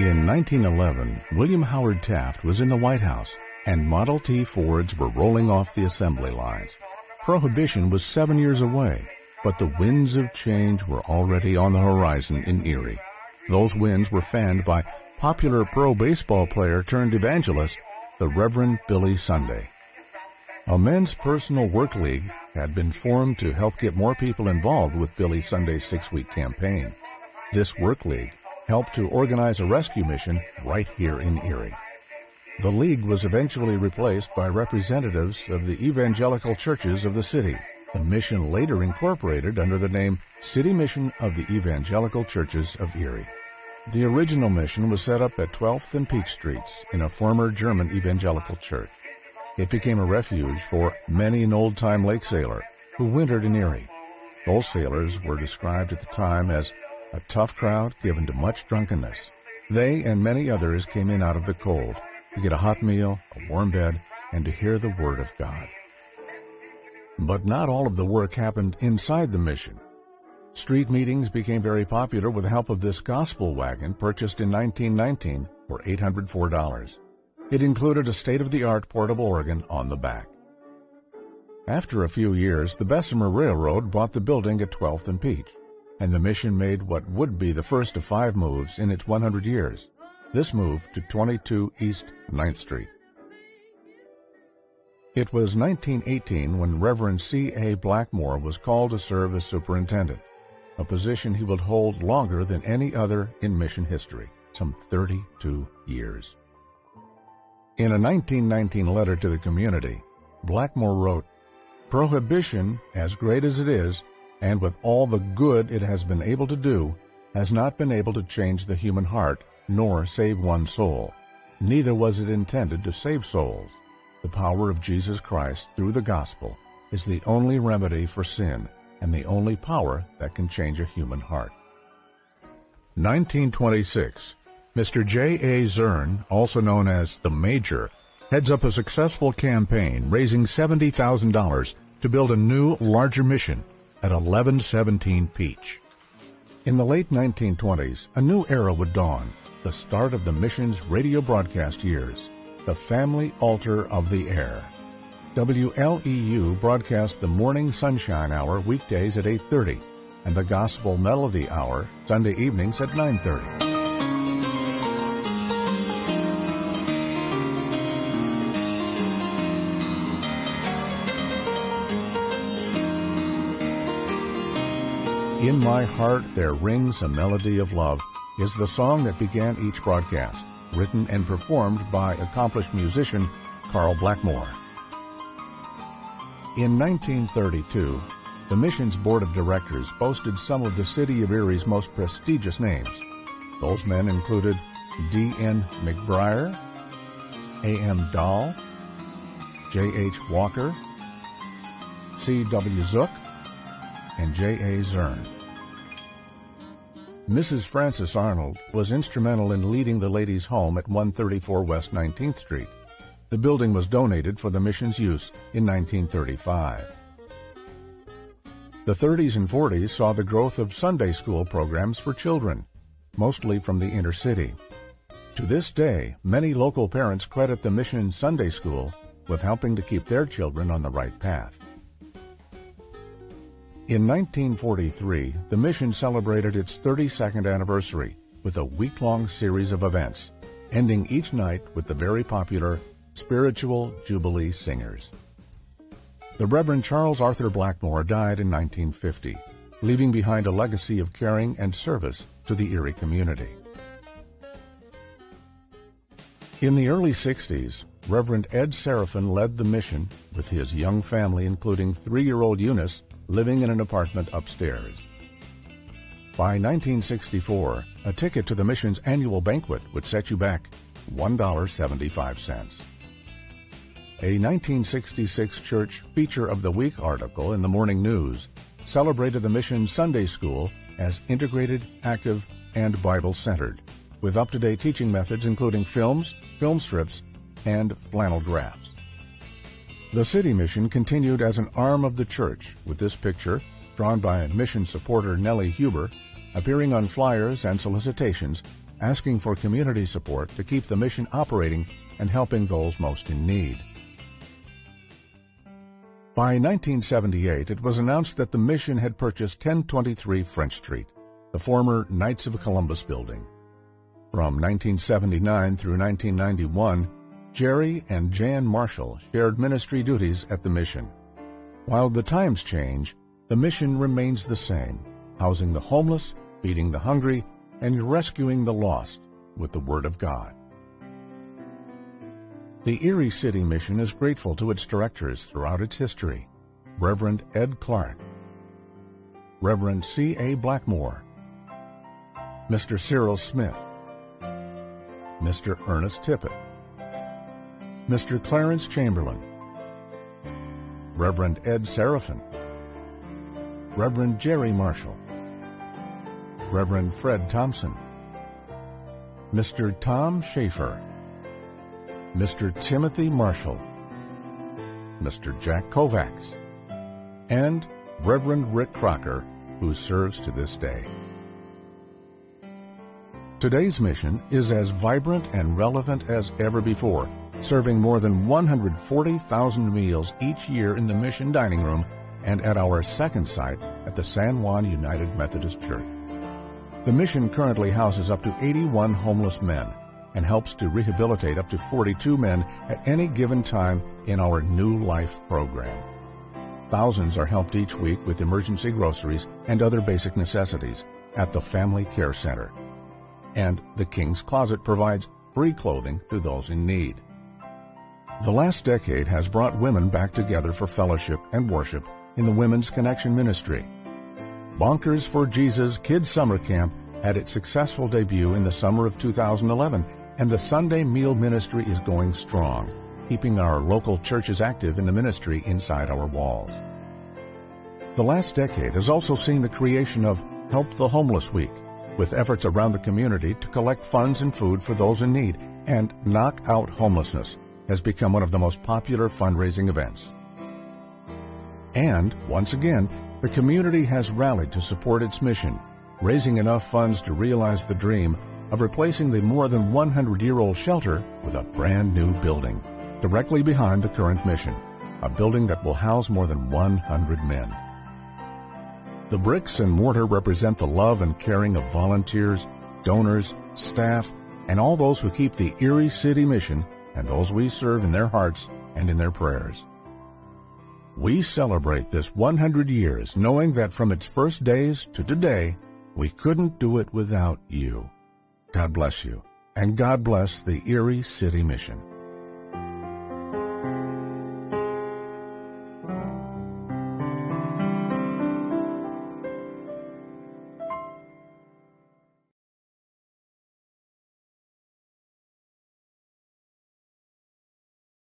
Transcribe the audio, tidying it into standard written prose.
In 1911, William Howard Taft was in the White House, and Model T Fords were rolling off the assembly lines. Prohibition was 7 years away, but the winds of change were already on the horizon in Erie. Those winds were fanned by popular pro baseball player turned evangelist, the Reverend Billy Sunday. A men's personal work league had been formed to help get more people involved with Billy Sunday's 6-week campaign. This work league helped to organize a rescue mission right here in Erie. The league was eventually replaced by representatives of the evangelical churches of the city. The mission later incorporated under the name City Mission of the Evangelical Churches of Erie. The original mission was set up at 12th and Peach Streets in a former German evangelical church. It became a refuge for many an old-time lake sailor who wintered in Erie. Those sailors were described at the time as a tough crowd given to much drunkenness. They and many others came in out of the cold to get a hot meal, a warm bed, and to hear the Word of God. But not all of the work happened inside the mission. Street meetings became very popular with the help of this gospel wagon purchased in 1919 for $804. It included a state-of-the-art portable organ on the back. After a few years, the Bessemer Railroad bought the building at 12th and Peach, and the mission made what would be the first of 5 moves in its 100 years. This move to 22 East 9th Street. It was 1918 when Reverend C.A. Blackmore was called to serve as superintendent, a position he would hold longer than any other in mission history, some 32 years. In a 1919 letter to the community, Blackmore wrote, "Prohibition, as great as it is, and with all the good it has been able to do, has not been able to change the human heart, nor save one soul. Neither was it intended to save souls. The power of Jesus Christ through the gospel is the only remedy for sin and the only power that can change a human heart." 1926. Mr. J.A. Zern, also known as the Major, heads up a successful campaign raising $70,000 to build a new, larger mission at 1117 Peach. In the late 1920s, a new era would dawn, the start of the mission's radio broadcast years, the Family Altar of the Air. WLEU broadcast the Morning Sunshine Hour weekdays at 8:30 and the Gospel Melody Hour Sunday evenings at 9:30. "In My Heart There Rings a Melody of Love" is the song that began each broadcast, written and performed by accomplished musician Carl Blackmore. In 1932, the mission's board of directors boasted some of the city of Erie's most prestigious names. Those men included D.N. McBriar, A.M. Dahl, J.H. Walker, C.W. Zook, and J.A. Zern. Mrs. Frances Arnold was instrumental in leading the ladies' home at 134 West 19th Street. The building was donated for the mission's use in 1935. The 30s and 40s saw the growth of Sunday school programs for children, mostly from the inner city. To this day, many local parents credit the mission Sunday school with helping to keep their children on the right path. In 1943, the mission celebrated its 32nd anniversary with a week-long series of events, ending each night with the very popular Spiritual Jubilee Singers. The Reverend Charles Arthur Blackmore died in 1950, leaving behind a legacy of caring and service to the Erie community. In the early 60s, Reverend Ed Seraphin led the mission with his young family, including 3-year-old Eunice, living in an apartment upstairs. By 1964, a ticket to the mission's annual banquet would set you back $1.75. A 1966 Church Feature of the Week article in the Morning News celebrated the mission's Sunday school as integrated, active, and Bible-centered, with up-to-date teaching methods including films, film strips, and flannel drafts. The City Mission continued as an arm of the church, with this picture, drawn by mission supporter Nellie Huber, appearing on flyers and solicitations asking for community support to keep the mission operating and helping those most in need. By 1978, it was announced that the mission had purchased 1023 French Street, the former Knights of Columbus building. From 1979 through 1991, Jerry and Jan Marshall shared ministry duties at the mission. While the times change, the mission remains the same, housing the homeless, feeding the hungry, and rescuing the lost with the Word of God. The Erie City Mission is grateful to its directors throughout its history: Reverend Ed Clark, Reverend C.A. Blackmore, Mr. Cyril Smith, Mr. Ernest Tippett, Mr. Clarence Chamberlain, Reverend Ed Seraphin, Reverend Jerry Marshall, Reverend Fred Thompson, Mr. Tom Schaefer, Mr. Timothy Marshall, Mr. Jack Kovacs, and Reverend Rick Crocker, who serves to this day. Today's mission is as vibrant and relevant as ever before, serving more than 140,000 meals each year in the mission dining room and at our second site at the San Juan United Methodist Church. The mission currently houses up to 81 homeless men and helps to rehabilitate up to 42 men at any given time in our New Life program. Thousands are helped each week with emergency groceries and other basic necessities at the Family Care Center. And the King's Closet provides free clothing to those in need. The last decade has brought women back together for fellowship and worship in the Women's Connection Ministry. Bonkers for Jesus Kids Summer Camp had its successful debut in the summer of 2011, and the Sunday Meal Ministry is going strong, keeping our local churches active in the ministry inside our walls. The last decade has also seen the creation of Help the Homeless Week, with efforts around the community to collect funds and food for those in need, and Knock Out Homelessness has become one of the most popular fundraising events. And, once again, the community has rallied to support its mission, raising enough funds to realize the dream of replacing the more than 100-year-old shelter with a brand new building, directly behind the current mission, a building that will house more than 100 men. The bricks and mortar represent the love and caring of volunteers, donors, staff, and all those who keep the Erie City Mission and those we serve in their hearts and in their prayers. We celebrate this 100 years knowing that from its first days to today, we couldn't do it without you. God bless you, and God bless the Erie City Mission.